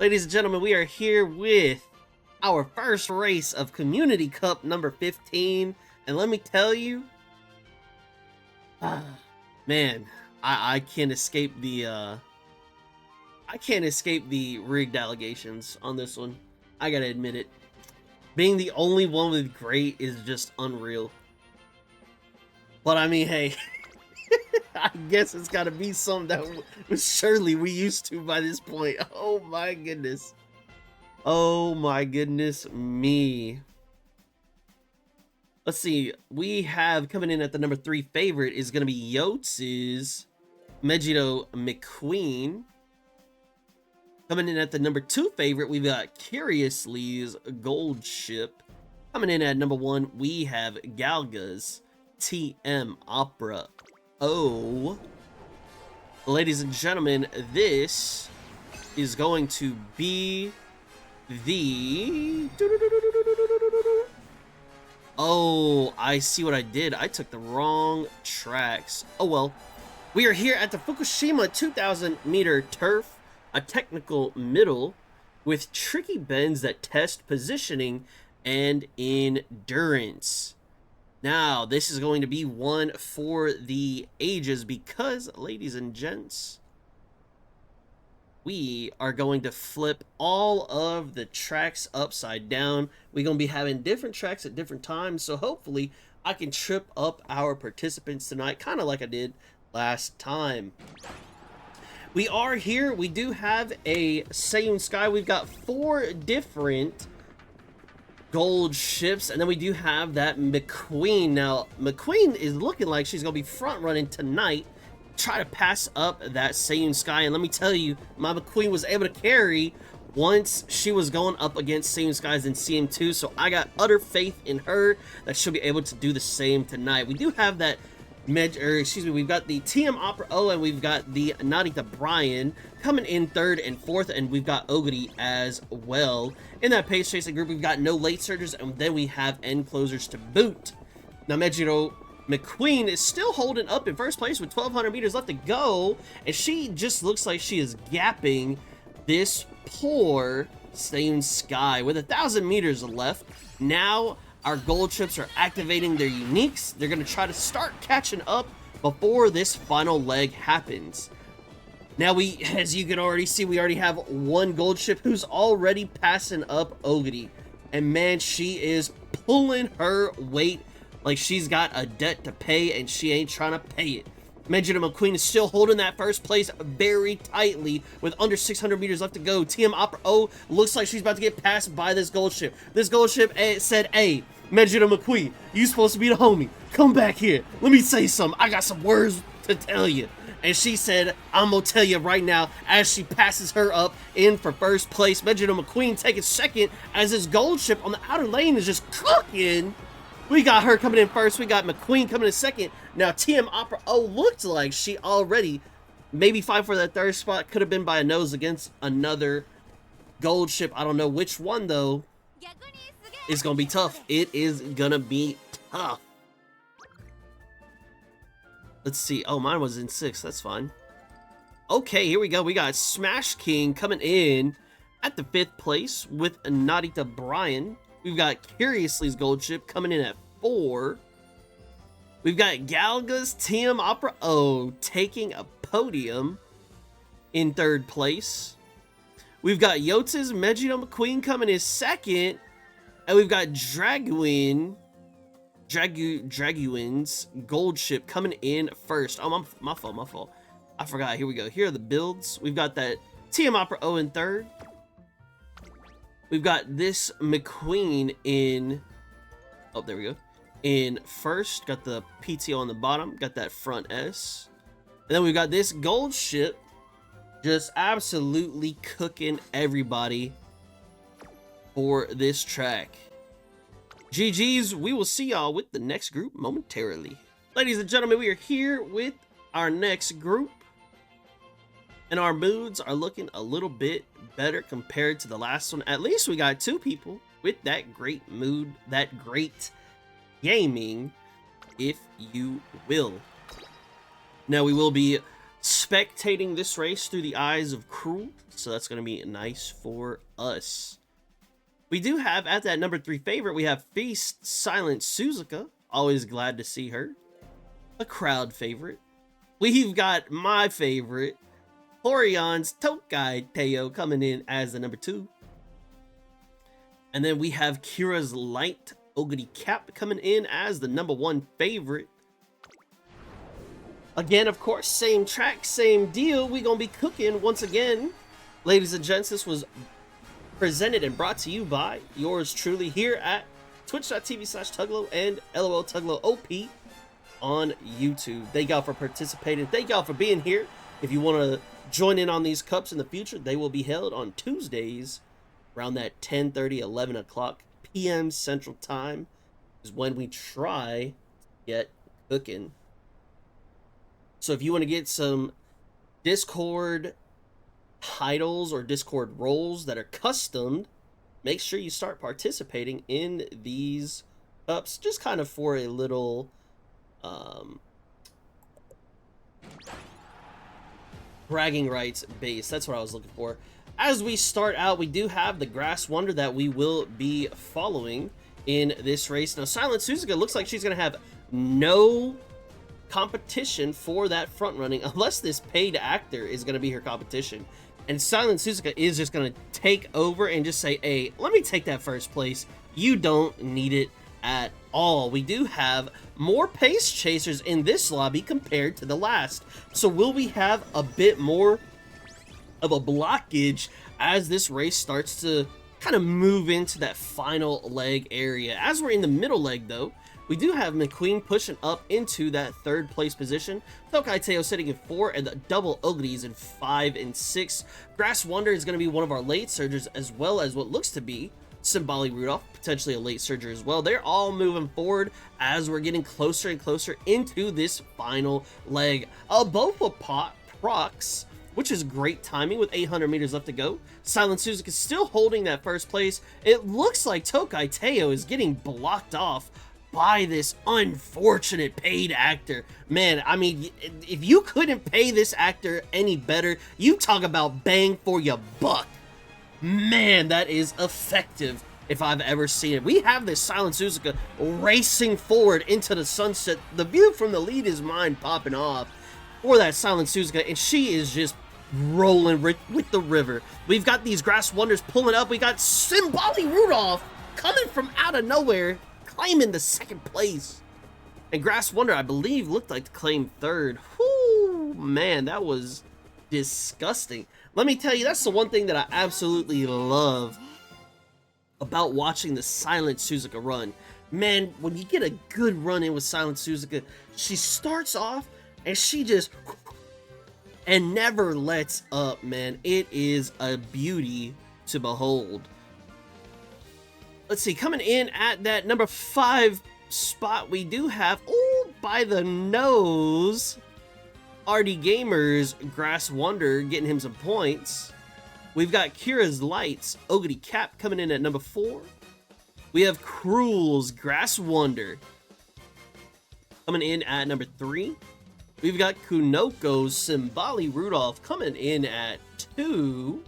Ladies and gentlemen, we are here with our first race of Community Cup number 15. And let me tell you, man, I can't escape the rigged allegations on this one. I gotta admit it. Being the only one with great is just unreal. But I mean, hey, I guess it's gotta be something that surely we used to by this point. Oh my goodness. Oh my goodness me. Let's see. We have coming in at the number 3 favorite is gonna be Yotz's Megito McQueen. Coming in at the number 2 favorite, we've got Curiously's Gold Ship. Coming in at number 1, we have Galga's TM Opera. Oh, ladies and gentlemen, this is going to be the... Oh, I see what I did. I took the wrong tracks. Oh well. We are here at the Fukushima 2,000 meter turf, a technical middle with tricky bends that test positioning and endurance. Now, this is going to be one for the ages because, ladies and gents, we are going to flip all of the tracks upside down. We're going to be having different tracks at different times, so hopefully I can trip up our participants tonight, kind of like I did last time. We are here. We do have a Seiun Sky. We've got 4 different gold ships, and then we do have that McQueen. Now, McQueen is looking like she's going to be front running tonight. Try to pass up that Seiun Sky, and let me tell you, my McQueen was able to carry once she was going up against Seiun Skies in CM2, so I got utter faith in her that she'll be able to do the same tonight. We do have that we've got the TM Opera O, and we've got the Narita Brian coming in 3rd and 4th, and we've got Oguri as well. In that pace chasing group, we've got no late surgers, and then we have end closers to boot. Now, Megito McQueen is still holding up in first place with 1,200 meters left to go, and she just looks like she is gapping this poor Seiun Sky with 1,000 meters left. Now, our gold ships are activating their uniques. They're going to try to start catching up before this final leg happens. Now, as you can already see, we already have one gold ship who's already passing up Oguri. And man, she is pulling her weight like she's got a debt to pay and she ain't trying to pay it. Megito McQueen is still holding that first place very tightly with under 600 meters left to go. TM Opera O looks like she's about to get passed by this gold ship. This gold ship said, hey, Megito McQueen, you supposed to be the homie. Come back here. Let me say something. I got some words to tell you. And she said, I'm going to tell you right now as she passes her up in for first place. Megito McQueen taking second as this gold ship on the outer lane is just cooking. We got her coming in first. We got McQueen coming in second. Now, TM Opera O looked like she already maybe fight for that 3rd spot. Could have been by a nose against another gold ship. I don't know which one, though. It's going to be tough. It is going to be tough. Let's see. Oh, mine was in 6th. That's fine. Okay, here we go. We got Smash King coming in at the 5th place with Narita Brian. We've got Curiously's gold ship coming in at 4. We've got Galga's TM Opera O taking a podium in 3rd place. We've got Yotz's Megito McQueen coming in 2nd. And we've got Draguin's gold ship coming in 1st. Oh, my fault. I forgot. Here we go. Here are the builds. We've got that TM Opera O in 3rd. We've got this McQueen in, oh, there we go, in 1st. Got the PTO on the bottom. Got that front S. And then we've got this gold ship just absolutely cooking everybody for this track. GG's, we will see y'all with the next group momentarily. Ladies and gentlemen, we are here with our next group. And our moods are looking a little bit better compared to the last one. At least we got 2 people with that great mood, that great gaming, if you will. Now we will be spectating this race through the eyes of Cruel, so that's going to be nice for us. We do have, at that number 3 favorite, we have Feast Silence Suzuka. Always glad to see her. A crowd favorite. We've got my favorite, Horion's Tokai Teo, coming in as the number 2. And then we have Kira's Light Ogre Cap coming in as the number 1 favorite. Again, of course, same track, same deal. We gonna be cooking once again. Ladies and gents, this was presented and brought to you by yours truly here at twitch.tv/Tuglow and LOL Tuglow OP on YouTube. Thank y'all for participating. Thank y'all for being here. If you want to join in on these cups in the future, they will be held on Tuesdays around that 10:30, 11 o'clock p.m. Central Time is when we try to get cooking. So if you want to get some Discord titles or Discord roles that are customed, make sure you start participating in these cups, just kind of for a little bragging rights base. That's what I was looking for. As we start out, we do have the Grass Wonder that we will be following in this race. Now, Silence Suzuka looks like she's going to have no competition for that front running unless this paid actor is going to be her competition. And Silence Suzuka is just going to take over and just say, hey, let me take that first place. You don't need it at all. We do have more pace chasers in this lobby compared to the last. So will we have a bit more of a blockage as this race starts to kind of move into that final leg area? As we're in the middle leg, though, we do have McQueen pushing up into that 3rd place position. Tokai Teo sitting in 4, and the double Ogres in 5 and 6. Grass Wonder is going to be one of our late surgers, as well as what looks to be Symboli Rudolph, potentially a late surger as well. They're all moving forward as we're getting closer and closer into this final leg. Both with procs, which is great timing with 800 meters left to go. Silence Suzuka is still holding that first place. It looks like Tokai Teo is getting blocked off by this unfortunate paid actor. Man, I mean, if you couldn't pay this actor any better, you talk about bang for your buck. Man, that is effective if I've ever seen it. We have this Silence Suzuka racing forward into the sunset. The view from the lead is mine popping off for that Silence Suzuka, and she is just rolling with the river. We've got these Grass Wonders pulling up. We got Symboli Rudolph coming from out of nowhere, claiming the 2nd place. And Grass Wonder, I believe, looked like to claim 3rd. Whoo, man, that was disgusting. Let me tell you, that's the one thing that I absolutely love about watching the Silence Suzuka run. Man, when you get a good run in with Silence Suzuka, she starts off and she just and never lets up, man. It is a beauty to behold. Let's see, coming in at that number 5 spot, we do have, oh, by the nose, RD Gamer's Grass Wonder getting him some points. We've got Kira's Lights Ogre Cap coming in at number 4. We have Cruel's Grass Wonder coming in at number 3. We've got Kunoko's Symboli Rudolph coming in at 2.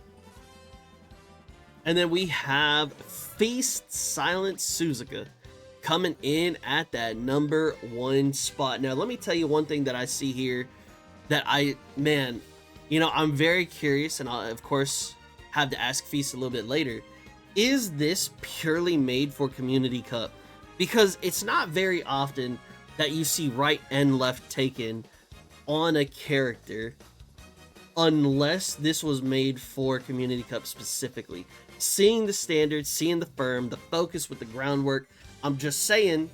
And then we have Feast Silence Suzuka coming in at that number 1 spot. Now, let me tell you one thing that I see here that man, you know, I'm very curious, and I'll, of course, have to ask Feast a little bit later. Is this purely made for Community Cup? Because it's not very often that you see right and left taken on a character unless this was made for Community Cup specifically. Seeing the standards, seeing the firm, the focus with the groundwork, I'm just saying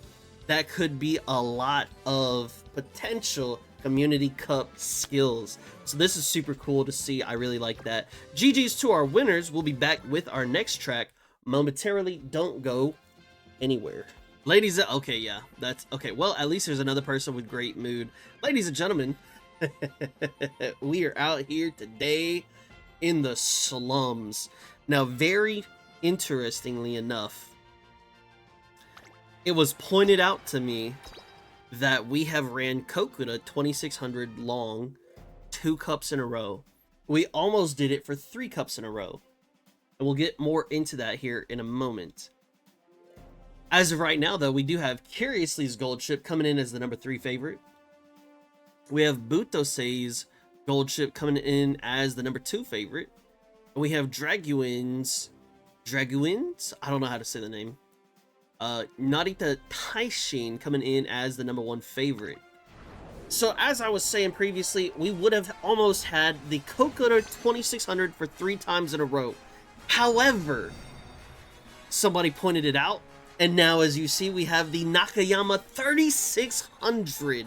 that could be a lot of potential Community Cup skills. So this is super cool to see. I really like that. GG's to our winners. We'll be back with our next track momentarily. Don't go anywhere. Ladies, okay, yeah, that's okay. Well, at least there's another person with great mood. Ladies and gentlemen, we are out here today in the slums. Now, very interestingly enough, it was pointed out to me that we have ran Kokuda 2600 long 2 cups in a row. We almost did it for 3 cups in a row. And we'll get more into that here in a moment. As of right now, though, we do have Curiously's gold ship coming in as the number 3 favorite. We have Butosei's gold ship coming in as the number 2 favorite. And we have Draguin's, I don't know how to say the name. Narita Taishin coming in as the number 1 favorite. So as I was saying previously, we would have almost had the Kokoro 2600 for 3 times in a row. However, somebody pointed it out, and now as you see, we have the Nakayama 3600.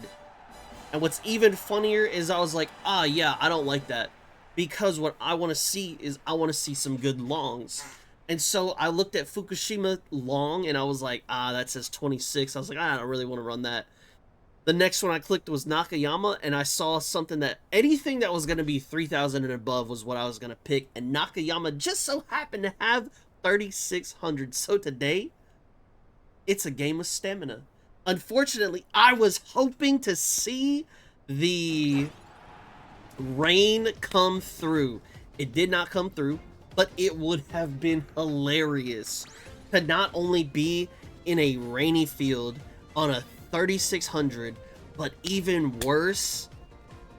And what's even funnier is I was like, yeah, I don't like that. Because what I want to see is I want to see some good longs. And so I looked at Fukushima long and I was like, that says 26. I was like, I don't really want to run that. The next one I clicked was Nakayama, and I saw something that anything that was going to be 3,000 and above was what I was going to pick. And Nakayama just so happened to have 3,600. So today, it's a game of stamina. Unfortunately, I was hoping to see the rain come through. It did not come through, but it would have been hilarious to not only be in a rainy field on a 3,600, but even worse,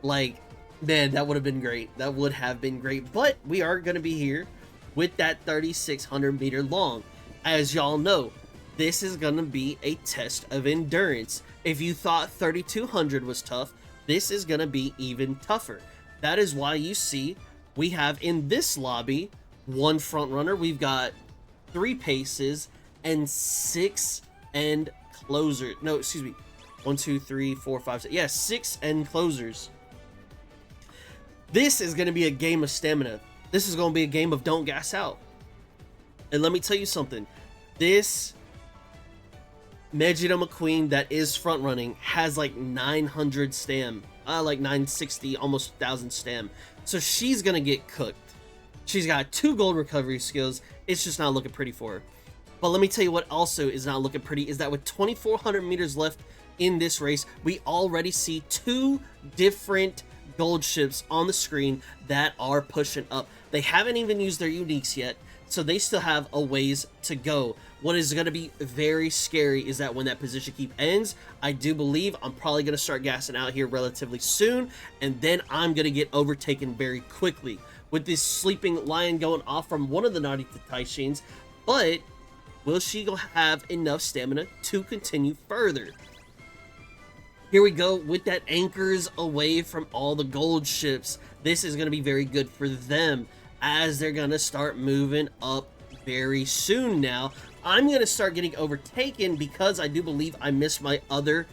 like, man, that would have been great. That would have been great. But we are going to be here with that 3,600 meter long. As y'all know, this is going to be a test of endurance. If you thought 3,200 was tough, this is going to be even tougher. That is why you see we have in this lobby 1 front runner. We've got 3 paces and 6 end closers. No, excuse me. 1, 2, 3, 4, 5, 6. Yeah, 6 end closers. This is going to be a game of stamina. This is going to be a game of don't gas out. And let me tell you something. This Megiddo McQueen that is front running has like 900 stam. Like 960, almost 1,000 stam. So she's going to get cooked. She's got 2 gold recovery skills. It's just not looking pretty for her. But let me tell you what also is not looking pretty is that with 2,400 meters left in this race, we already see 2 different gold ships on the screen that are pushing up. They haven't even used their uniques yet, so they still have a ways to go. What is going to be very scary is that when that position keep ends, I do believe I'm probably going to start gassing out here relatively soon, and then I'm going to get overtaken very quickly with this sleeping lion going off from one of the Narita Taishins. But will she have enough stamina to continue further? Here we go with that anchors away from all the gold ships. This is going to be very good for them as they're going to start moving up very soon now. I'm going to start getting overtaken because I do believe I missed my other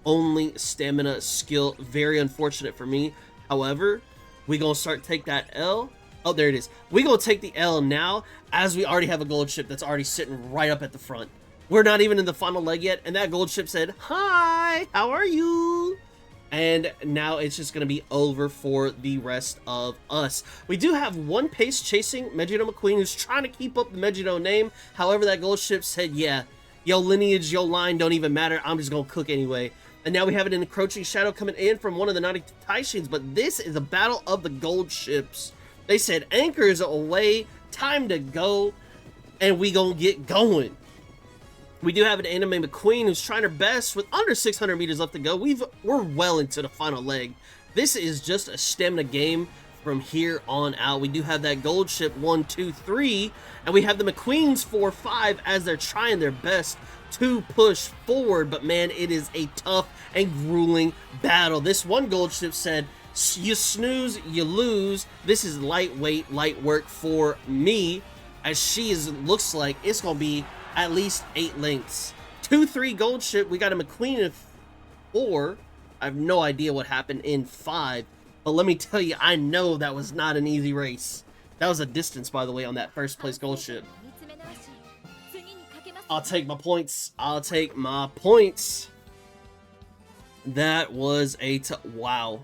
only stamina skill. Very unfortunate for me. However, we're going to start take that L. Oh, there it is. We're going to take the L now as we already have a gold ship that's already sitting right up at the front. We're not even in the final leg yet, and that gold ship said, "Hi, how are you?" And now it's just going to be over for the rest of us. We do have 1 pace chasing Megiddo McQueen who's trying to keep up the Megiddo name. However, that gold ship said, yeah, yo lineage, yo line don't even matter. I'm just going to cook anyway. And now we have an encroaching shadow coming in from one of the Narita Taishins, but this is a battle of the gold ships. They said anchors away, time to go, and we gonna get going. We do have an Anime McQueen who's trying her best with under 600 meters left to go. We're well into the final leg. This is just a stamina game from here on out. We do have that gold ship 1, 2, 3, and we have the McQueens 4, 5 as they're trying their best to push forward. But man, it is a tough and grueling battle. This one gold ship said, "You snooze, you lose." This is lightweight, light work for me, as she looks like it's gonna be at least 8 lengths. 2, 3 gold ship. We got a McQueen in 4. I have no idea what happened in 5, but let me tell you, I know that was not an easy race. That was a distance, by the way, on that first place gold ship. I'll take my points. I'll take my points. That was a wow.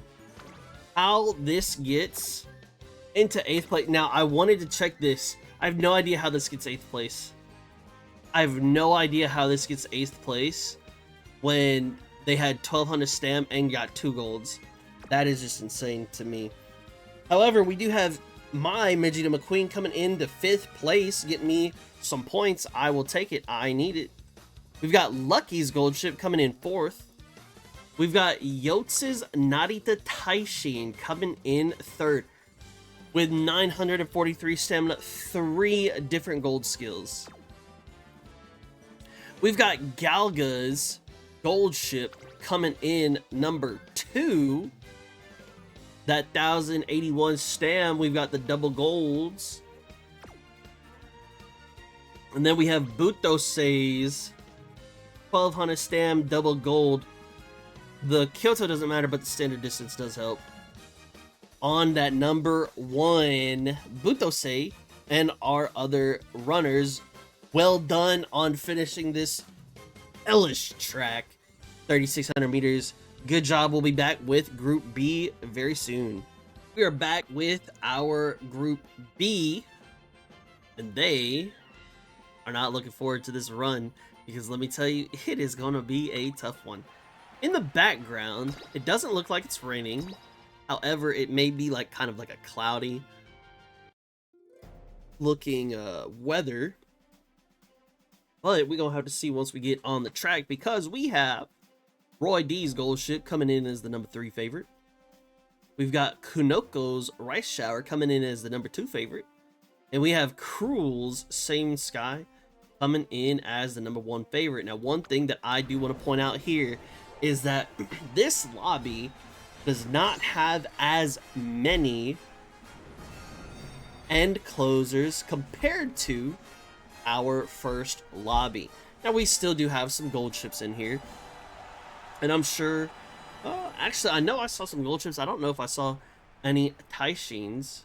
How this gets into 8th place. Now, I wanted to check this. I have no idea how this gets 8th place. I have no idea how this gets 8th place when they had 1,200 stam and got 2 golds. That is just insane to me. However, we do have my Vegeta McQueen coming into 5th place, getting me some points. I will take it. I need it. We've got Lucky's gold ship coming in 4th. We've got Yotz's Narita Taishin coming in 3rd with 943 stamina, 3 different gold skills. We've got Galga's gold ship coming in number 2. That 1081 stam, we've got the double golds. And then we have Butosei's 1200 stam, double gold. The Kyoto doesn't matter, but the standard distance does help. On that number 1, Butosei and our other runners, well done on finishing this hellish track. 3,600 meters. Good job. We'll be back with Group B very soon. We are back with our Group B, and they are not looking forward to this run because let me tell you, it is going to be a tough one. In the background, it doesn't look like it's raining. However, it may be like kind of like a cloudy looking weather. But we're going to have to see once we get on the track because we have Roy D's gold ship coming in as the number 3 favorite. We've got Kunoko's rice shower coming in as the number 2 favorite. And we have Cruel's Seiun Sky coming in as the number 1 favorite. Now, one thing that I do want to point out here is that this lobby does not have as many end closers compared to our first lobby. Now, we still do have some gold ships in here. And I'm sure, actually, I know I saw some gold ships. I don't know if I saw any Taishins.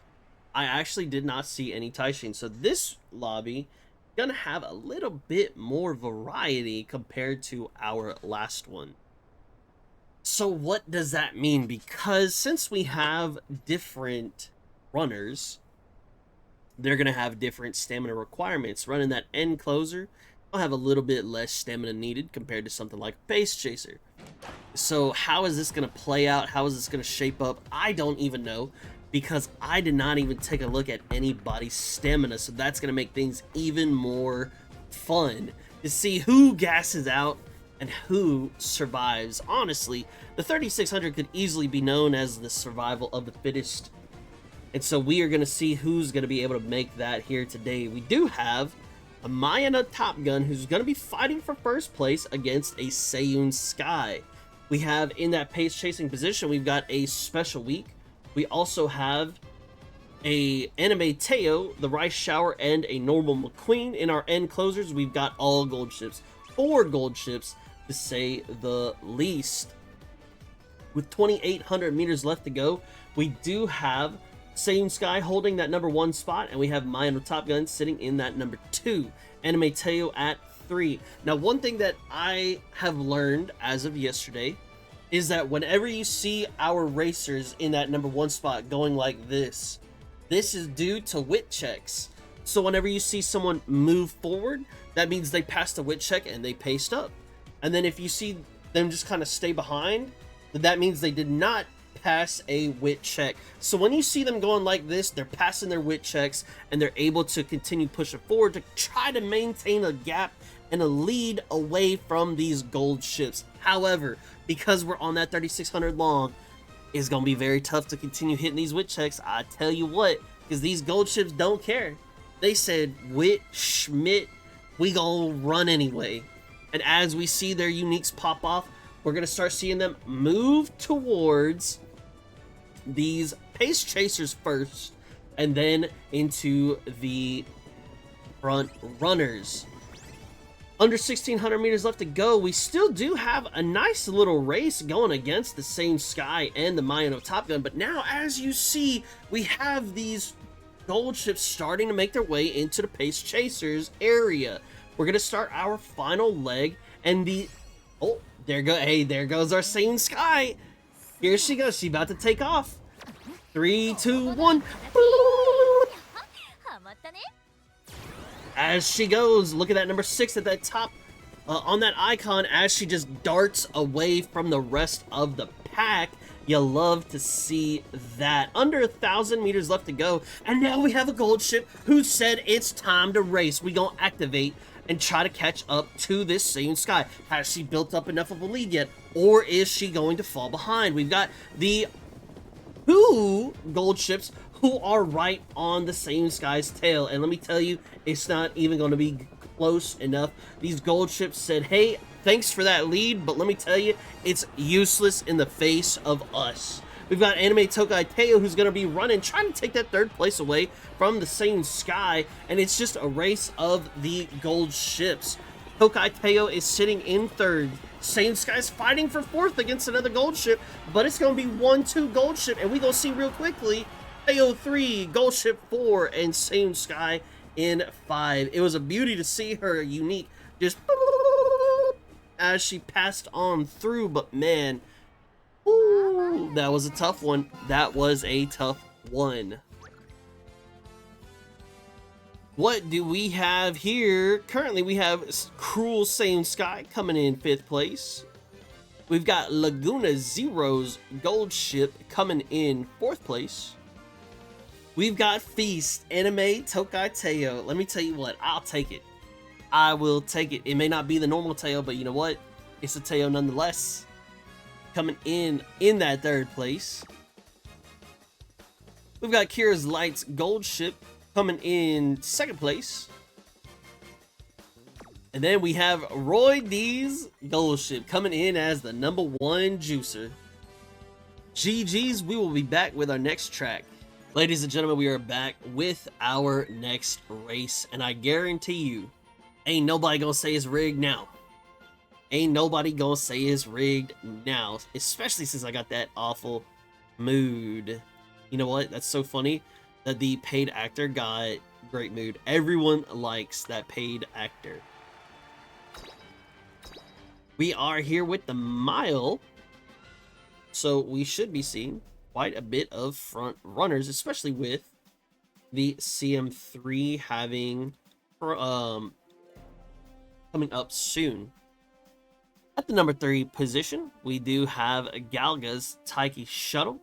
I actually did not see any Taishins. So this lobby gonna have a little bit more variety compared to our last one. So what does that mean? Because since we have different runners, they're gonna have different stamina requirements. Running that end closer, I'll have a little bit less stamina needed compared to something like Pace Chaser. So how is this going to play out? How is this going to shape up? I don't even know because I did not even take a look at anybody's stamina. So that's going to make things even more fun to see who gasses out and who survives. Honestly, the 3600 could easily be known as the survival of the fittest. And so we are going to see who's going to be able to make that here today. We do have a Mayana Top Gun who's going to be fighting for first place against a Seiun Sky. We have in that pace chasing position, we've got a Special Week. We also have a Anime Teo, the Rice Shower, and a normal McQueen. In our end closers, we've got all gold ships. 4 gold ships, to say the least. With 2,800 meters left to go, we do have Seiun Sky holding that number 1 spot, and we have Mayano Top Gun sitting in that number 2. Anime Teo at 3. Now, one thing that I have learned as of yesterday is that whenever you see our racers in that number 1 spot going like this is due to wit checks. So whenever you see someone move forward, that means they passed the wit check and they paced up. And then if you see them just kind of stay behind, that means they did not pass a wit check. So when you see them going like this, they're passing their wit checks and they're able to continue pushing forward to try to maintain a gap and a lead away from these gold ships. However, because we're on that 3600 long, it's going to be very tough to continue hitting these wit checks. I tell you what, because these gold ships don't care. They said, wit, Schmidt, we gonna run anyway. And as we see their uniques pop off, we're going to start seeing them move towards these pace chasers first, and then into the front runners. Under 1,600 meters left to go. We still do have a nice little race going against the Seiun Sky and the Mayano Top Gun, but now, as you see, we have these gold ships starting to make their way into the pace chasers area. We're going to start our final leg, and there goes our Seiun Sky. Here she goes. She's about to take off. 3, 2, 1. As she goes, look at that number 6 at that top on that icon as she just darts away from the rest of the pack. You love to see that. Under 1,000 meters left to go, and now we have a gold ship who said it's time to race. We gonna activate and try to catch up to this Seiun Sky. Has she built up enough of a lead yet, or is she going to fall behind? We've got the 2 gold ships who are right on the Seiun Sky's tail, and let me tell you, it's not even going to be close enough. These gold ships said, hey, thanks for that lead, but let me tell you, it's useless in the face of us. We've got Anime Tokai Teo, who's going to be running, trying to take that 3rd place away from the Seiun Sky, and it's just a race of the gold ships. Tokai Teo is sitting in 3rd. Seiun Sky's fighting for 4th against another gold ship, but it's going to be 1-2 gold ship, and we're going to see real quickly, Teo 3, gold ship 4, and Seiun Sky in 5. It was a beauty to see her unique just as she passed on through, but man, ooh, that was a tough one. That was a tough one. What do we have here? Currently, we have Cruel Seiun Sky coming in 5th place. We've got Laguna Zero's gold ship coming in 4th place. We've got Feast, Anime Tokai Teo. Let me tell you what, I'll take it. I will take it. It may not be the normal Teo, but you know what? It's a Teo nonetheless. Coming in that 3rd place. We've got Kira's Light's gold ship coming in 2nd place. And then we have Roy D's gold ship coming in as the number 1 juicer. GG's, we will be back with our next track. Ladies and gentlemen, we are back with our next race, and I guarantee you, ain't nobody gonna say it's rigged now. Ain't nobody gonna say it's rigged now, especially since I got that awful mood. You know what? That's so funny that the paid actor got great mood. Everyone likes that paid actor. We are here with the mile, so we should be seeing quite a bit of front runners, especially with the CM3 having coming up soon. At the number 3 position, we do have Galga's Taiki Shuttle.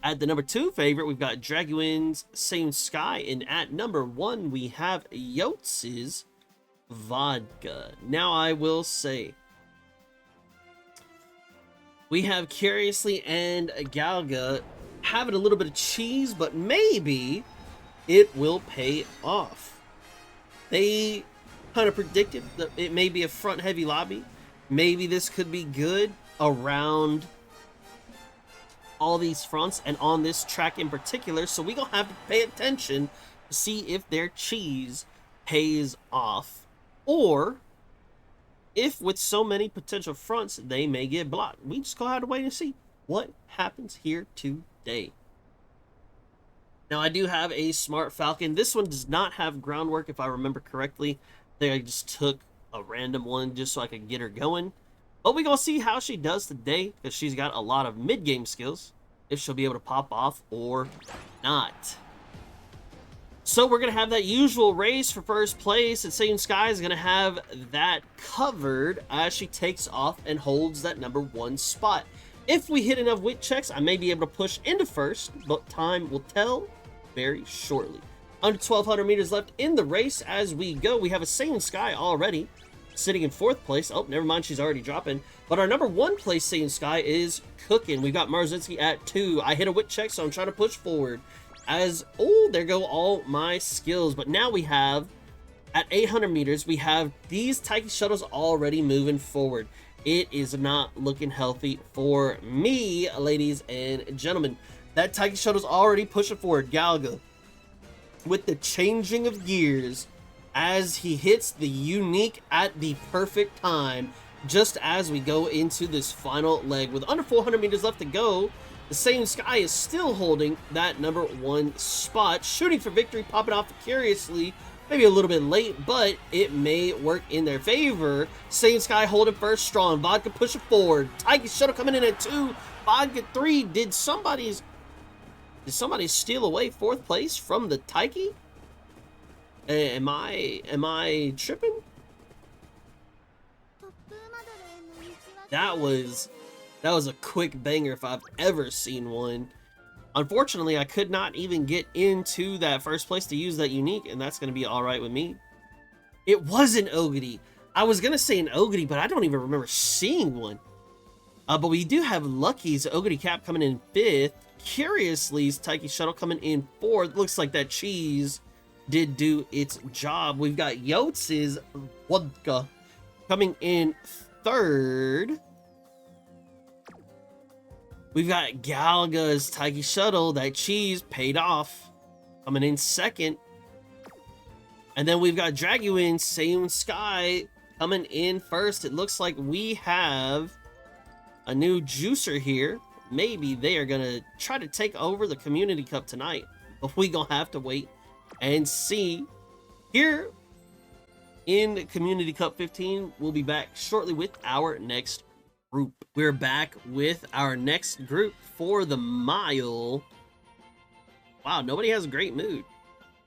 At the number 2 favorite, we've got Draguin's Seiun Sky, and at number 1, we have Yotz's Vodka. Now, I will say, we have Curiously and Galga having a little bit of cheese, but maybe it will pay off. They kind of predicted that it may be a front-heavy lobby. Maybe this could be good around all these fronts and on this track in particular, so we're going to have to pay attention to see if their cheese pays off, or if with so many potential fronts, they may get blocked. We just gonna have to wait and see what happens here today. Now, I do have a Smart Falcon. This one does not have groundwork, if I remember correctly. I think I just took a random one just so I could get her going. But we're gonna see how she does today, because she's got a lot of mid-game skills, if she'll be able to pop off or not. So we're going to have that usual race for first place, and Seiun Sky is going to have that covered as she takes off and holds that number 1 spot. If we hit enough wit checks, I may be able to push into first, but time will tell very shortly. Under 1,200 meters left in the race as we go. We have a Seiun Sky already sitting in 4th place. Oh, never mind, she's already dropping. But our number 1 place Seiun Sky is cooking. We've got Marzinski at 2. I hit a wit check, so I'm trying to push forward. Oh, there go all my skills. But now we have, at 800 meters, we have these Taiki shuttles already moving forward. It is not looking healthy for me, ladies and gentlemen. That Taiki shuttle's already pushing forward. Galga, with the changing of gears, as he hits the unique at the perfect time, just as we go into this final leg. With under 400 meters left to go, the Seiun Sky is still holding that number 1 spot, shooting for victory, popping off curiously, maybe a little bit late, but it may work in their favor. Seiun Sky holding first strong, Vodka pushing forward, Taiki Shuttle coming in at 2, Vodka 3. Did somebody steal away 4th place from the Taiki? Am I tripping? That That was a quick banger if I've ever seen one. Unfortunately, I could not even get into that first place to use that unique, and that's going to be alright with me. It was an Ogity. I was going to say an Ogity, but I don't even remember seeing one. But we do have Lucky's Ogity Cap coming in 5th. Curiously's Taiki Shuttle coming in 4th. Looks like that cheese did do its job. We've got Yotz's Vodka coming in 3rd. We've got Galga's Taiki Shuttle. That cheese paid off, coming in 2nd. And then we've got Draguin's Seiun Sky coming in 1st. It looks like we have a new juicer here. Maybe they are gonna try to take over the Community Cup tonight, but we gonna have to wait and see. Here in Community Cup 15, we'll be back shortly with our next group. We're back with our next group for the mile. Wow, nobody has a great mood.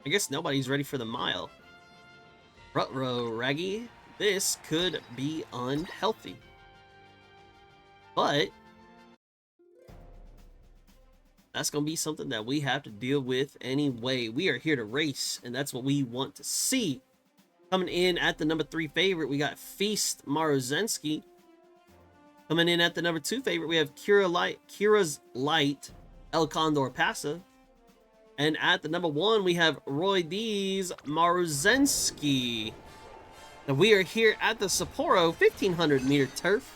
I guess nobody's ready for the mile. Rutro Raggy, this could be unhealthy, but that's going to be something that we have to deal with anyway. We are here to race, and that's what we want to see. Coming in at the number 3 favorite, we got Feast Maruzensky. Coming in at the number 2 favorite, we have Kira's Light El Condor Pasa. And at the number 1, we have Roy D's Maruzensky. Now we are here at the Sapporo 1500 meter turf.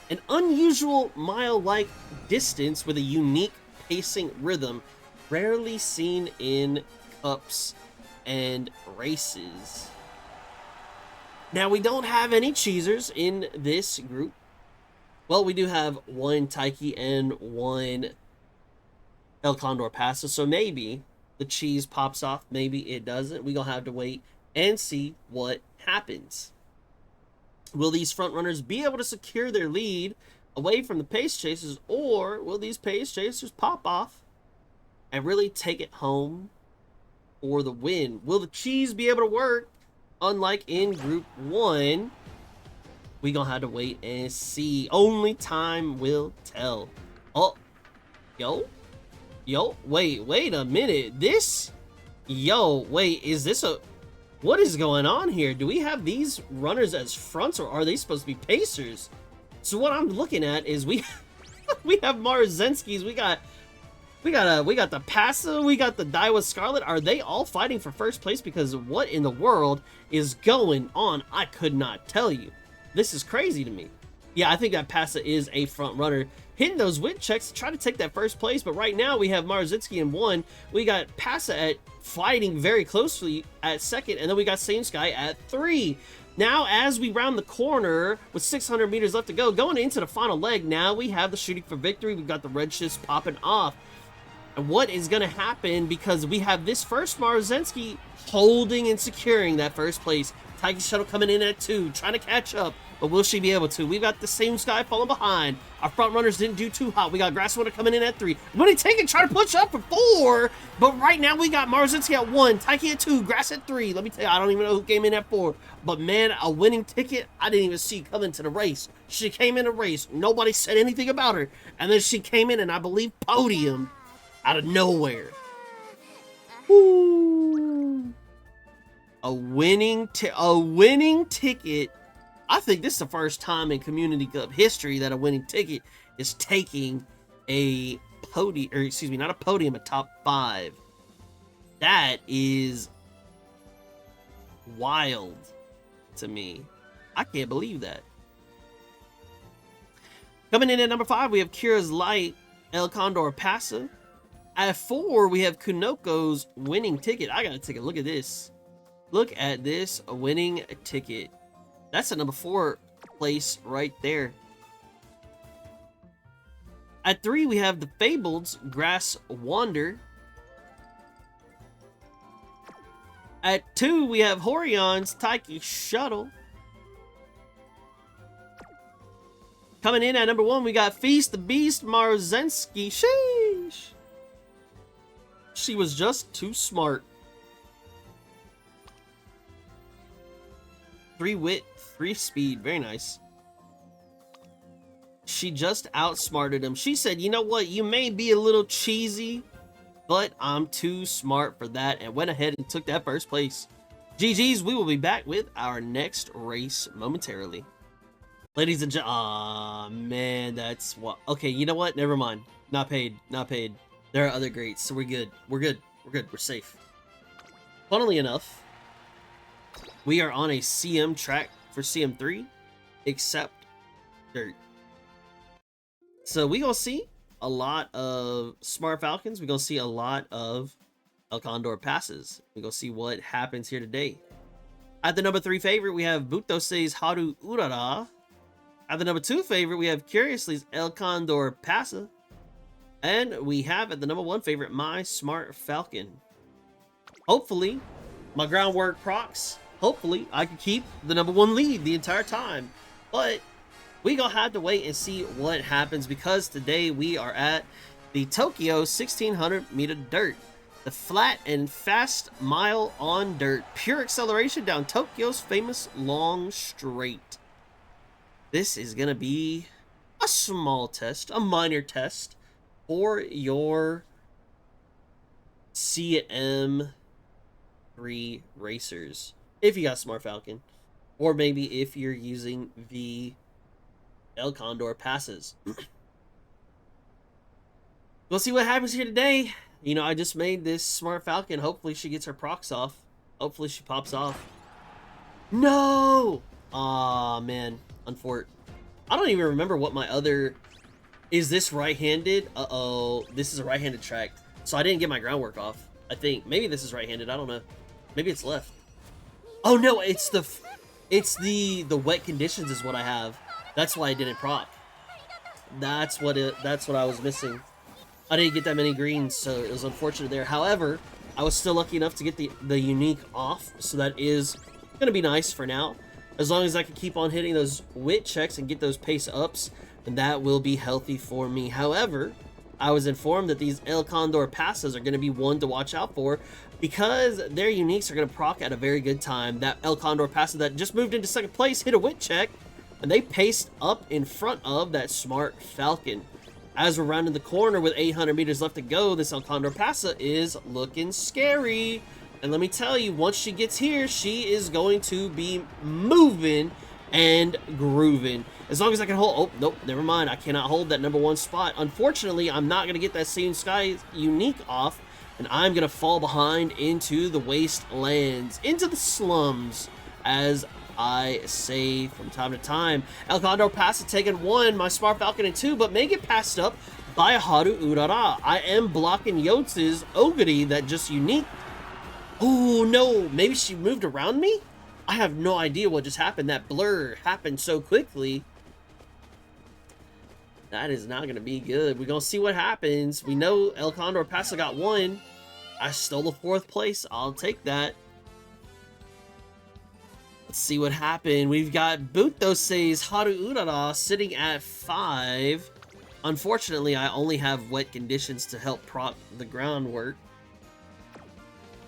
An unusual mile-like distance with a unique pacing rhythm, rarely seen in cups and races. Now we don't have any cheesers in this group. Well, we do have one Taiki and one El Condor Pasa, so maybe the cheese pops off, maybe it doesn't. We're gonna have to wait and see what happens. Will these front runners be able to secure their lead away from the pace chasers, or will these pace chasers pop off and really take it home for the win? Will the cheese be able to work? Unlike in Group 1, we gonna have to wait and see. Only time will tell. Oh, yo, wait a minute. Wait, is this a... What is going on here? Do we have these runners as fronts, or are they supposed to be pacers? So what I'm looking at is we have Marzenskis, we got the Pasa, we got the Daiwa Scarlet. Are they all fighting for first place? Because what in the world is going on? I could not tell you. This is crazy to me. Yeah, I think that Pasa is a front runner, hitting those win checks to try to take that first place. But right now we have Marzinski in 1. We got Pasa at fighting very closely at 2nd, and then we got Seiun Sky at 3. Now, as we round the corner with 600 meters left to go, going into the final leg, now we have the shooting for victory. We've got the red shifts popping off. And what is going to happen, because we have this first Maruzensky holding and securing that first place. Taiki Shuttle coming in at 2, trying to catch up, but will she be able to? We've got the Seiun Sky falling behind. Our front runners didn't do too hot. We got Grasswater coming in at 3. Winning Ticket trying to push up for 4, but right now we got Maruzensky at 1, Taiki at 2, Grass at 3. Let me tell you, I don't even know who came in at 4, but man, a Winning Ticket I didn't even see coming to the race. She came in the race, nobody said anything about her, and then she came in and I believe podium out of nowhere. Woo. A winning ticket. I think this is the first time in Community Cup history that a winning ticket is taking a podium, or excuse me, not a podium, a top 5. That is wild to me. I can't believe that. Coming in at number 5, we have Kira's Light El Condor Pasa. At 4, we have Kunoko's Winning Ticket. I gotta take a look at this. Look at this winning ticket. That's a number 4 place right there. At 3, we have the Fabled's Grass Wander. At 2, we have Horion's Taiki Shuttle. Coming in at number 1, we got Feast the Beast Maruzensky. Sheesh. She was just too smart. 3 wit, 3 speed. Very nice. She just outsmarted him. She said, you know what? You may be a little cheesy, but I'm too smart for that, and went ahead and took that first place. GG's, we will be back with our next race momentarily. Ladies and gentlemen, aw, man, that's what. Okay, you know what? Never mind. Not paid. Not paid. There are other greats, so we're good. We're good. We're good. We're safe. Funnily enough, we are on a CM track for CM3, except dirt. So we gonna see a lot of Smart Falcons. We gonna see a lot of El Condor passes. We gonna see what happens here today. At the number 3 favorite, we have Butosei's Haru Urara. At the number 2 favorite, we have Curiously's El Condor Passa. And we have at the number 1 favorite, My Smart Falcon. Hopefully, my groundwork procs. Hopefully, I can keep the number 1 lead the entire time. But we gonna have to wait and see what happens, because today we are at the Tokyo 1600 meter dirt. The flat and fast mile on dirt. Pure acceleration down Tokyo's famous long straight. This is gonna be a small test, a minor test for your CM3 racers. If you got Smart Falcon, or maybe if you're using the El Condor passes. We'll see what happens here today. You know, I just made this Smart Falcon. Hopefully she gets her procs off. Hopefully she pops off. No! Aw, man. Unfort. I don't even remember what my other... Is this right-handed? Uh-oh. This is a right-handed track. So I didn't get my groundwork off, I think. Maybe this is right-handed. I don't know. Maybe it's left. Oh, no. It's the wet conditions is what I have. That's why I didn't proc. That's what I was missing. I didn't get that many greens, so it was unfortunate there. However, I was still lucky enough to get the unique off, so that is going to be nice for now. As long as I can keep on hitting those wit checks and get those pace ups, then that will be healthy for me. However, I was informed that these El Condor passes are going to be one to watch out for, because their uniques are going to proc at a very good time. That El Condor passer that just moved into second place hit a wit check, and they paced up in front of that Smart Falcon. As we're rounding the corner with 800 meters left to go, this El Condor Passa is looking scary. And let me tell you, once she gets here, she is going to be moving and grooving. As long as I can hold... Oh, nope, never mind. I cannot hold that number 1 spot. Unfortunately, I'm not going to get that Seiun Sky unique off, and I'm going to fall behind into the wastelands, into the slums, as I say from time to time. El Condor Passa taking 1, my Smart Falcon in 2, but may get passed up by Haru Urara. I am blocking Yotz's Oguri that just unique. Oh no, maybe she moved around me? I have no idea what just happened. That blur happened so quickly. That is not going to be good. We're going to see what happens. We know El Condor Passa got 1. I stole the 4th place. I'll take that. Let's see what happened. We've got Butosei's Haru Urara sitting at 5. Unfortunately, I only have wet conditions to help prop the groundwork.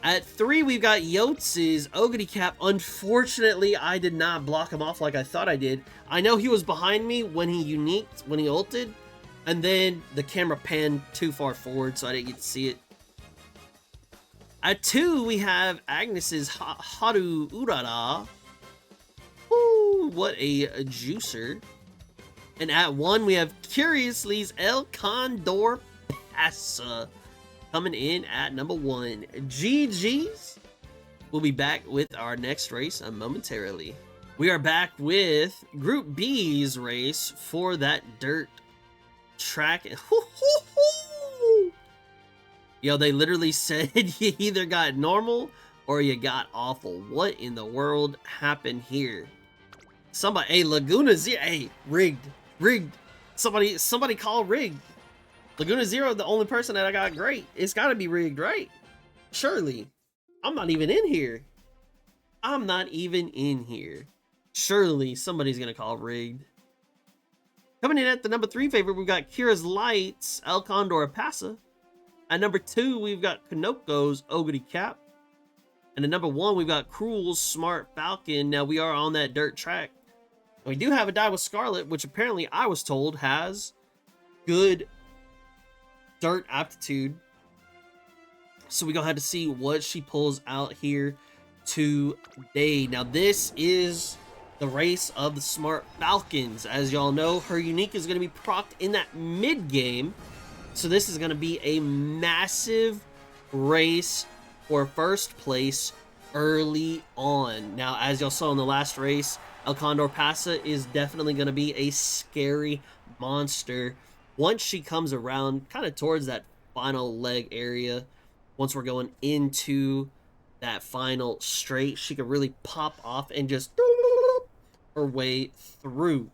At 3, we've got Yotz's Oguri Cap. Unfortunately, I did not block him off like I thought I did. I know he was behind me when he uniqued, when he ulted, and then the camera panned too far forward, so I didn't get to see it. At 2, we have Agnes's Haru Urara. Ooh, what a juicer. And at 1, we have Curiously's El Condor Passa coming in at number 1. GG's. We'll be back with our next race momentarily. We are back with Group B's race for that dirt track. Yo, they literally said you either got normal or you got awful. What in the world happened here? Somebody, hey, Laguna Zero, hey, rigged. Somebody call rigged. Laguna Zero, the only person that I got great. It's got to be rigged, right? Surely. I'm not even in here. Surely somebody's going to call rigged. Coming in at the number 3 favorite, we've got Kira's Lights, El Condor Passa. At number 2, we've got Kanoko's Oguri Cap. And at number 1, we've got Cruel's Smart Falcon. Now, we are on that dirt track. We do have a die with Scarlet, which apparently I was told has good dirt aptitude. So we gonna have to see what she pulls out here today. Now this is the race of the Smart Falcons. As y'all know, her unique is gonna be procced in that mid game. So this is gonna be a massive race for first place early on. Now, as y'all saw in the last race, El Condor Pasa is definitely gonna be a scary monster once she comes around kind of towards that final leg area. Once we're going into that final straight, she could really pop off and just her way through.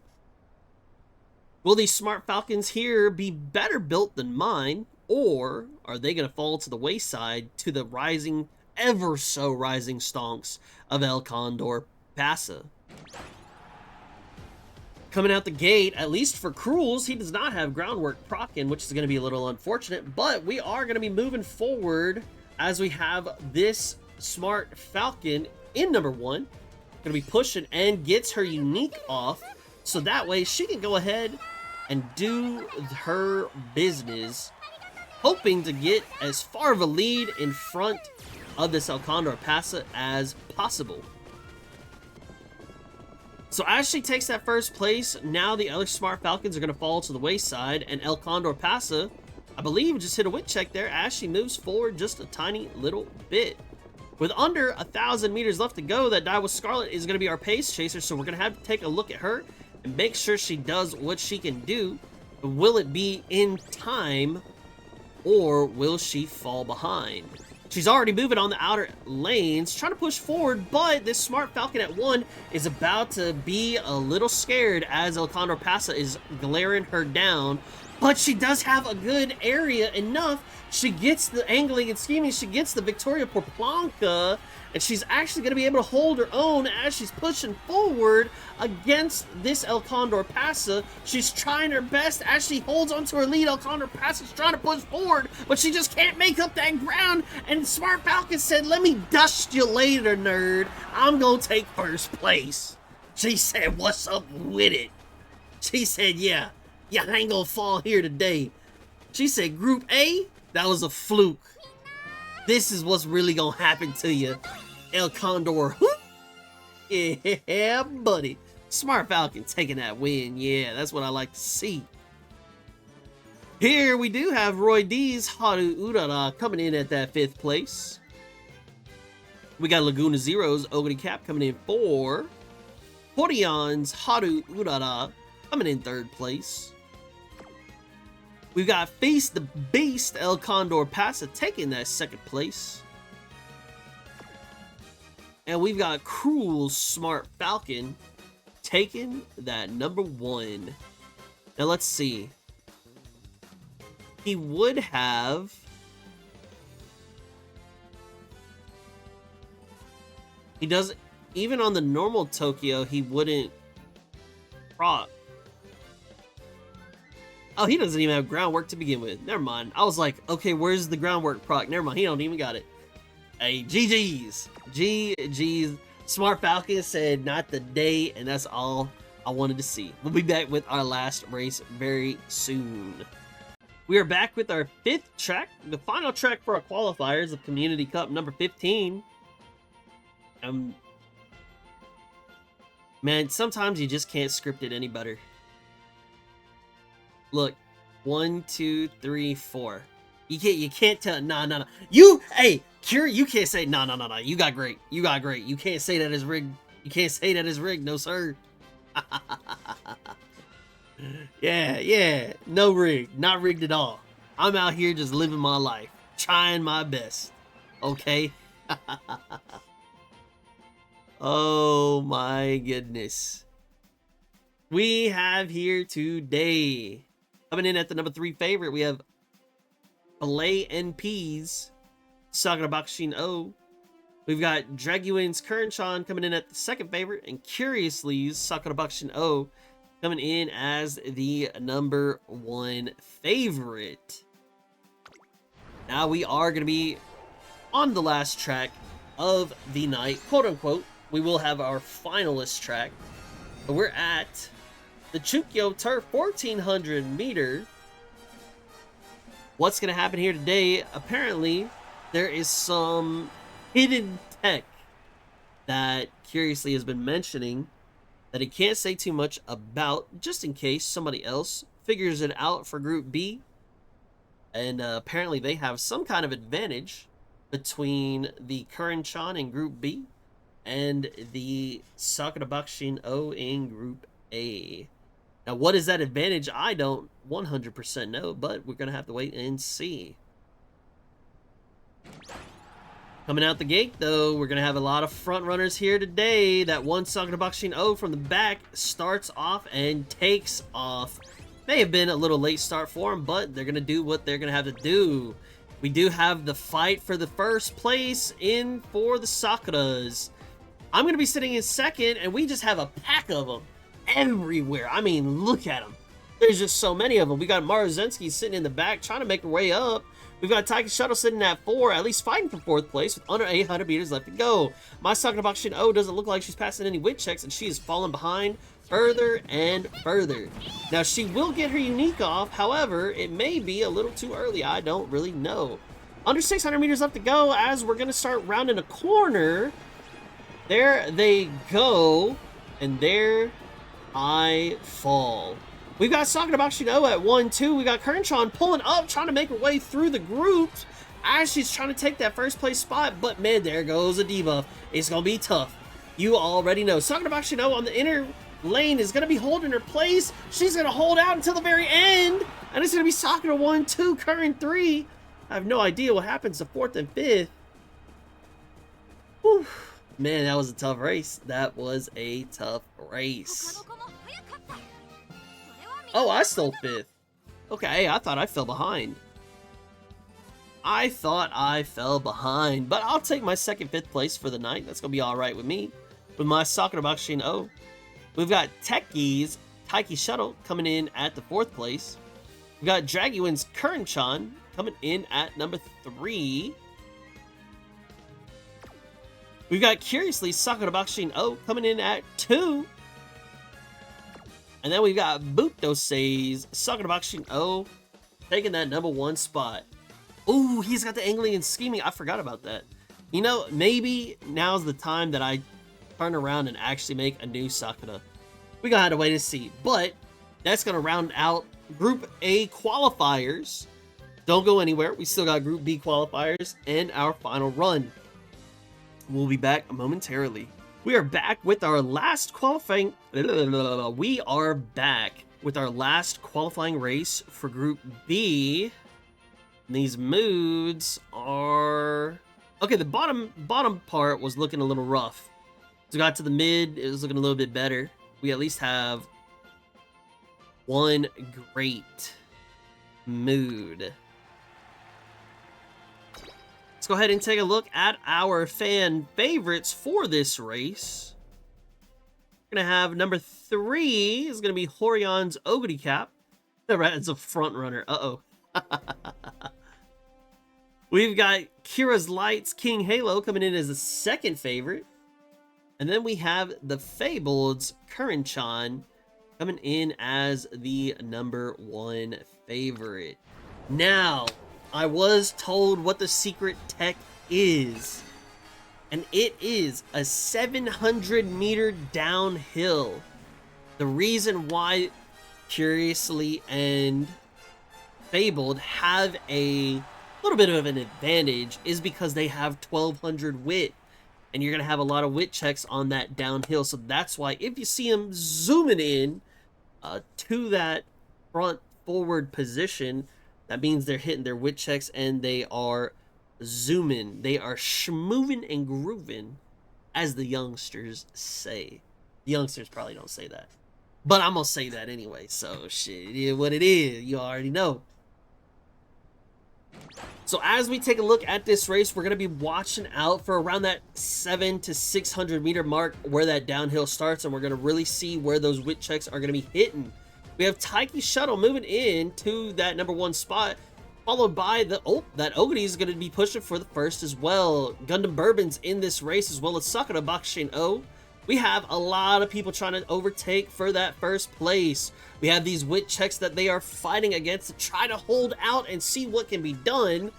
Will these Smart Falcons here be better built than mine, or are they going to fall to the wayside to the rising, ever so rising stonks of El Condor Pasa? Coming out the gate, at least for Cruels, he does not have groundwork procking, which is going to be a little unfortunate, but we are going to be moving forward as we have this Smart Falcon in number 1. Going to be pushing and gets her unique off, so that way she can go ahead and do her business, hoping to get as far of a lead in front of this El Condor Pasa as possible. So as she takes that first place, now the other Smart Falcons are going to fall to the wayside, and El Condor Pasa, I believe, just hit a wit check there as she moves forward just a tiny little bit. With under 1,000 meters left to go, that die with Scarlet is going to be our pace chaser, so we're going to have to take a look at her and make sure she does what she can do. Will it be in time, or will she fall behind? She's already moving on the outer lanes, trying to push forward, but this Smart Falcon at 1 is about to be a little scared as El Condor Pasa is glaring her down. But she does have a good area enough. She gets the angling and scheming. She gets the Victoria Porplanca, and she's actually going to be able to hold her own as she's pushing forward against this El Condor Pasa. She's trying her best as she holds onto her lead. El Condor Pasa's trying to push forward, but she just can't make up that ground. And Smart Falcon said, "Let me dust you later, nerd. I'm going to take first place." She said, "What's up with it?" She said, "Yeah, you ain't gonna fall here today." She said, "Group A, that was a fluke. This is what's really gonna happen to you, El Condor." Yeah, buddy. Smart Falcon taking that win. Yeah, that's what I like to see. Here we do have Roy D's Haru Urara coming in at that 5th place. We got Laguna Zero's Ogre Cap coming in 4. Horion's Haru Urara coming in 3rd place. We've got Face the Beast El Condor Pasa taking that 2nd place. And we've got Cruel Smart Falcon taking that number 1. Now let's see. He would have... He doesn't... Even on the normal Tokyo, he wouldn't proc. Oh, he doesn't even have groundwork to begin with. Never mind. I was like, okay, where's the groundwork proc? Never mind. He don't even got it. Hey, GG's. GG's. Smart Falcon said not the day, and that's all I wanted to see. We'll be back with our last race very soon. We are back with our 5th track, the final track for our qualifiers of Community Cup number 15. Man, sometimes you just can't script it any better. Look, 1, 2, 3, 4. You can't tell. No. Hey, Cure, you can't say no. You got great. You can't say that is rigged. You can't say that is rigged. No, sir. Yeah. No rigged. Not rigged at all. I'm out here just living my life, trying my best. Okay. Oh my goodness. We have here today, coming in at the number 3 favorite, we have Filet and Peas, Sakura Bakushin O. We've got Draguin's Kuranchan coming in at the 2nd favorite, and Curiously's Sakura Bakushin O coming in as the number 1 favorite. Now we are going to be on the last track of the night, quote unquote. We will have our finalist track. We're at the Chukyo Turf 1400 meter. What's going to happen here today? Apparently, there is some hidden tech that Curiously has been mentioning that he can't say too much about, just in case somebody else figures it out for Group B. And apparently they have some kind of advantage between the Kuren-chan in Group B and the Sakura Bakushin O in Group A. Now, what is that advantage? I don't 100% know, but we're going to have to wait and see. Coming out the gate, though, we're going to have a lot of front runners here today. That one Sakura Bakushin O from the back starts off and takes off. May have been a little late start for him, but they're going to do what they're going to have to do. We do have the fight for the first place in for the Sakuras. I'm going to be sitting in second, and we just have a pack of them everywhere. I mean, look at them. There's just so many of them. We got Maruzensky sitting in the back trying to make her way up. We've got Taiki Shuttle sitting at 4, at least fighting for 4th place with under 800 meters left to go. My Sakura Bakushin O doesn't look like she's passing any wit checks, and she is falling behind further and further. Now, she will get her unique off. However, it may be a little too early. I don't really know. Under 600 meters left to go as we're going to start rounding a corner. There they go, and there I fall. We've got Sakura Bakushin O at 1-2. We got Kuren-chan pulling up, trying to make her way through the groups as she's trying to take that first place spot. But man, there goes a debuff. It's going to be tough. You already know. Sakura Bakushin O on the inner lane is going to be holding her place. She's going to hold out until the very end. And it's going to be Sakura 1-2, Kuren 3. I have no idea what happens to 4th and 5th. Whew. Man, that was a tough race. That was a tough race. Oh, I stole 5th. Okay, I thought I fell behind. But I'll take my 2nd, 5th place for the night. That's going to be alright with me. With my Sakura Bakushin O. We've got Teki's Taiki Shuttle coming in at the 4th place. We've got Draguin's Kuren-chan coming in at number 3. We've got Curiously Sakura Bakushin O coming in at 2. And then we've got Butosei's Sakura Bakushin O taking that number 1 spot. Ooh, he's got the angling and scheming. I forgot about that. You know, maybe now's the time that I turn around and actually make a new Sakura. We're gonna have to wait and see. But that's gonna round out Group A qualifiers. Don't go anywhere. We still got Group B qualifiers and our final run. We'll be back momentarily. We are back with our last qualifying. We are back with our last qualifying race for Group B. And these moods are okay. The bottom part was looking a little rough. As we got to the mid, it was looking a little bit better. We at least have one great mood. Let's go ahead and take a look at our fan favorites for this race. We're going to have number 3 is going to be Horion's Ogre Cap. That's a front runner. Uh-oh. We've got Kira's Lights King Halo coming in as a 2nd favorite. And then we have the Fabled's Kuren-chan coming in as the number 1 favorite. Now, I was told what the secret tech is, and it is a 700-meter downhill. The reason why Curiously and Fabled have a little bit of an advantage is because they have 1200 wit, and you're going to have a lot of wit checks on that downhill. So that's why if you see them zooming in to that front forward position, that means they're hitting their wit checks and they are zooming. They are schmoving and grooving, as the youngsters say. The youngsters probably don't say that, but I'm going to say that anyway. So shit, it is what it is. You already know. So as we take a look at this race, we're going to be watching out for around that 700 to 600 meter mark where that downhill starts, and we're going to really see where those wit checks are going to be hitting. We have Taiki Shuttle moving in to that number 1 spot, followed by the that Ogre is going to be pushing for the first as well. Gundam Bourbon's in this race, as well as Sakura Bakushin O. We have a lot of people trying to overtake for that first place. We have these wit checks that they are fighting against to try to hold out and see what can be done,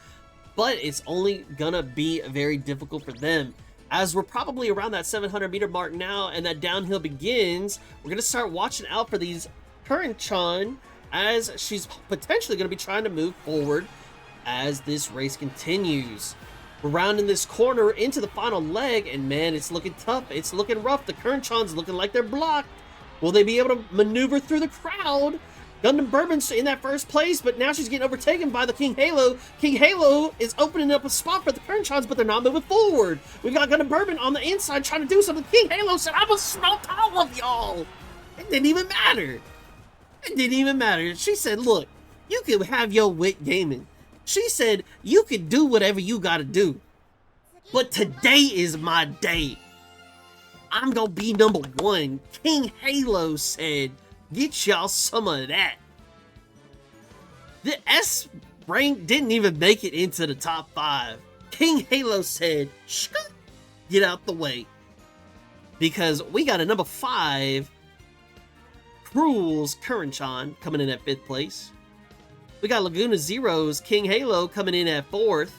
but it's only gonna be very difficult for them. As we're probably around that 700 meter mark now and that downhill begins, we're gonna start watching out for these Current-chan as she's potentially gonna be trying to move forward as this race continues. We're rounding this corner into the final leg, and man, it's looking tough. It's looking rough. The Current-chan's looking like they're blocked. Will they be able to maneuver through the crowd? Gundam Bourbon's in that first place, but now she's getting overtaken by the King Halo. King Halo is opening up a spot for the Current-chans, but they're not moving forward. We've got Gundam Bourbon on the inside trying to do something. King Halo said, "I'm gonna smelt all of y'all." It didn't even matter. It didn't even matter. She said, "Look, you can have your wit gaming." She said, "You can do whatever you gotta do, but today is my day. I'm gonna be number one." King Halo said, "Get y'all some of that." The S rank didn't even make it into the top 5. King Halo said, "Shk, get out the way." Because we got a number 5, Cruel's Current-chan coming in at 5th place. We got Laguna Zero's King Halo coming in at 4th.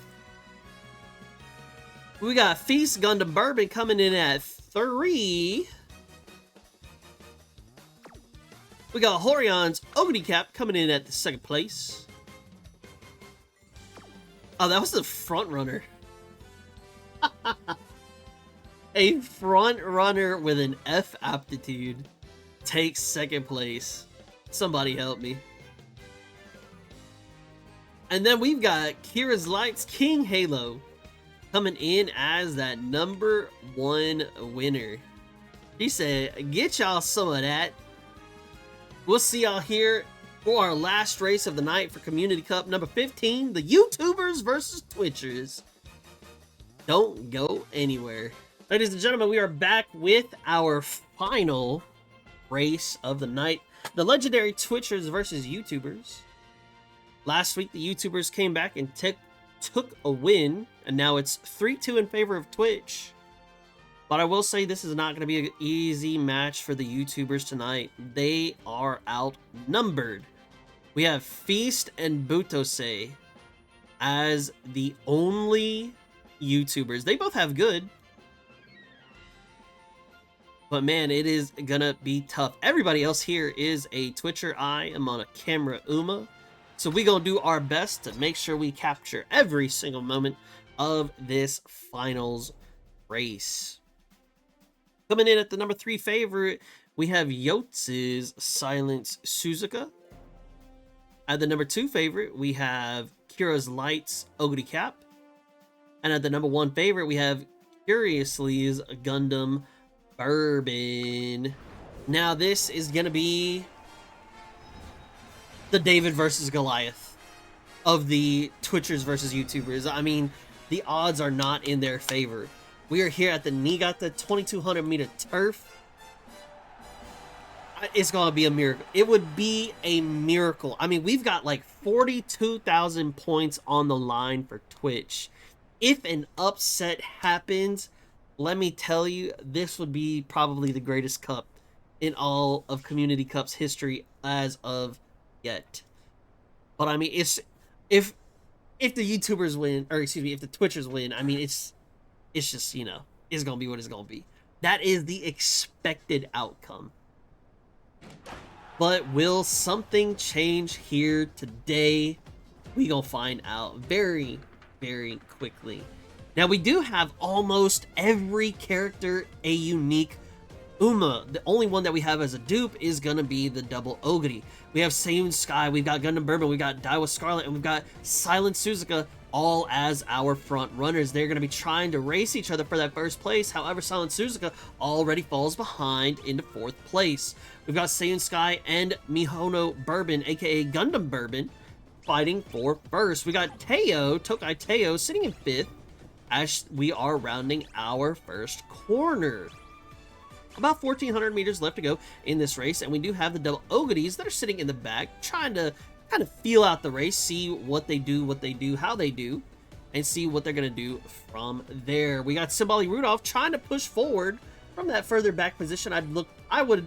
We got Feast Gundam Bourbon coming in at 3. We got Horion's Ogre Cap coming in at the 2nd place. Oh, that was the front runner. A front runner with an F aptitude takes 2nd place. Somebody help me. And then we've got Kira's Lights King Halo coming in as that number 1 winner. She said, "Get y'all some of that." We'll see y'all here for our last race of the night for Community Cup number 15, the YouTubers versus Twitchers. Don't go anywhere. Ladies and gentlemen, we are back with our final race of the night, the legendary Twitchers versus YouTubers. Last week, the YouTubers came back and took a win, and now it's 3-2 in favor of Twitch. But I will say this is not going to be an easy match for the YouTubers tonight. They are outnumbered. We have Feast and Butose as the only YouTubers. They both have good. But man, it is going to be tough. Everybody else here is a Twitcher. I am on a camera Uma. So we're going to do our best to make sure we capture every single moment of this finals race. Coming in at the number 3 favorite, we have Yotz's Silence Suzuka. At the number 2 favorite, we have Kira's Lights Ogre Cap. And at the number 1 favorite, we have Curiously's Gundam Bourbon. Now this is going to be the David versus Goliath of the Twitchers versus YouTubers. I mean, the odds are not in their favor. We are here at the Niigata 2200 meter turf. It's gonna be a miracle. It would be a miracle. I mean, we've got like 42,000 points on the line for Twitch. If an upset happens, let me tell you, this would be probably the greatest cup in all of Community Cup's history as of yet. But I mean, it's if the YouTubers win, or excuse me, if the Twitchers win, I mean, it's just, you know, it's gonna be what it's gonna be. That is the expected outcome. But will something change here today? We gonna find out very, very quickly. Now, we do have almost every character a unique Uma. The only one that we have as a dupe is gonna be the double Ogre. We have Seiun Sky, we've got Gundam Bourbon, we've got Daiwa Scarlet, and we've got Silence Suzuka, all as our front runners. They're gonna be trying to race each other for that first place. However, Silence Suzuka already falls behind into 4th place. We've got Seiun Sky and Mihono Bourbon, aka Gundam Bourbon, fighting for first. We got Tokai Teo, sitting in 5th as we are rounding our first corner. About 1,400 meters left to go in this race, and we do have the double Ogres that are sitting in the back, trying to kind of feel out the race, see what they do, how they do, and see what they're going to do from there. We got Simbali Rudolph trying to push forward from that further back position, I would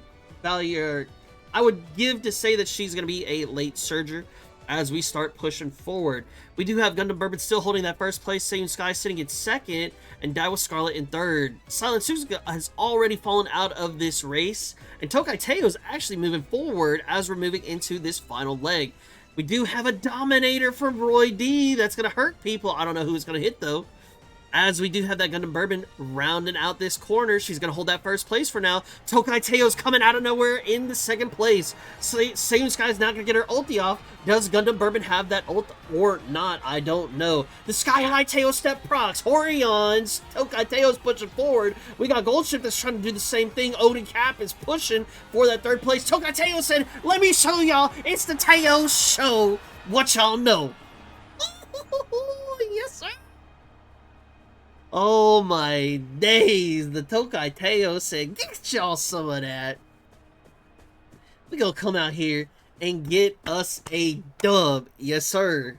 give to say that she's going to be a late surger as we start pushing forward. We do have Gundam Bourbon still holding that first place, Seiun Sky sitting in second, and Daiwa Scarlet in third. Silence Suzuka has already fallen out of this race, and Tokai Teo is actually moving forward as we're moving into this final leg. We do have a Dominator from Roy D that's going to hurt people. I don't know who it's going to hit, though. As we do have that Gundam Bourbon rounding out this corner. She's going to hold that first place for now. Tokai Teo's coming out of nowhere in the second place. Seiun Sky's not going to get her ulti off. Does Gundam Bourbon have that ult or not? I don't know. The Sky High Teo step procs. Horions. Tokai Teo's pushing forward. We got Goldship that's trying to do the same thing. Odin Cap is pushing for that third place. Tokai Teo said, let me show y'all. It's the Teo show. What y'all know. Yes, sir. Oh my days, the Tokai Teo said, get y'all some of that. We gonna come out here and get us a dub. Yes, sir.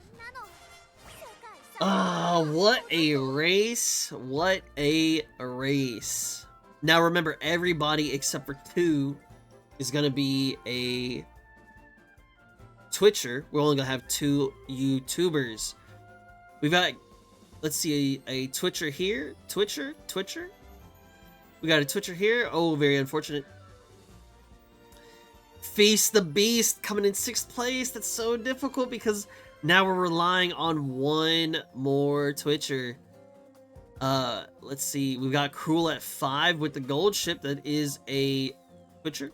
Ah, what a race. What a race. Now remember, everybody except for 2 is gonna be a Twitcher. We're only gonna have 2 YouTubers. We've got, let's see, a Twitcher here. Twitcher? We got a Twitcher here. Oh, very unfortunate. Feast the Beast coming in 6th place. That's so difficult because now we're relying on 1 more Twitcher. Let's see. We've got Cruel at 5 with the gold ship that is a Twitcher.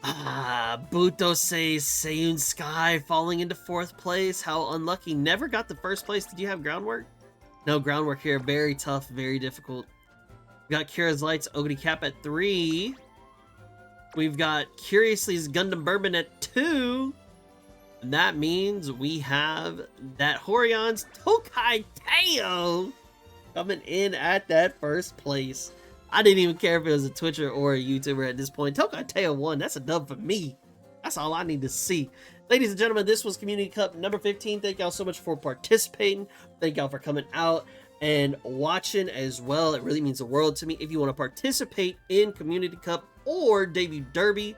Buto says Seiun Sky falling into 4th place. How unlucky. Never got the 1st place. Did you have groundwork? No groundwork here. Very tough. Very difficult. We got Kira's Lights Ogre Cap at 3. We've got Curiously's Gundam Bourbon at 2. And that means we have that Horion's Tokai Teo coming in at that 1st place. I didn't even care if it was a Twitcher or a YouTuber at this point. Tokai Teo won. That's a dub for me. That's all I need to see. Ladies and gentlemen, this was Community Cup number 15. Thank y'all so much for participating. Thank y'all for coming out and watching as well. It really means the world to me. If you want to participate in Community Cup or Debut Derby,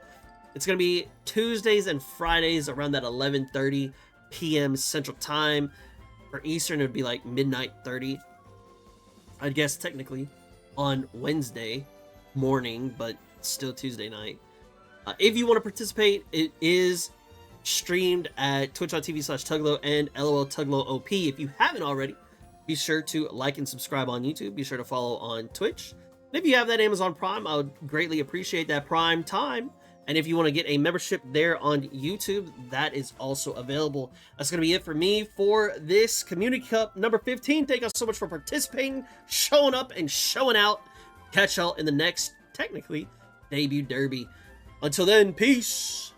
it's going to be Tuesdays and Fridays around that 11:30 p.m. Central Time. For Eastern, it would be like midnight 30. I guess technically on Wednesday morning, but still Tuesday night. If you want to participate, it is streamed at twitch.tv/Tuglow and LOL Tuglow OP. If you haven't already, be sure to like and subscribe on YouTube. Be sure to follow on Twitch. And if you have that Amazon Prime, I would greatly appreciate that Prime time. And if you want to get a membership there on YouTube, that is also available. That's going to be it for me for this Community Cup number 15. Thank you so much for participating, showing up, and showing out. Catch y'all in the next, technically, Debut Derby. Until then, peace.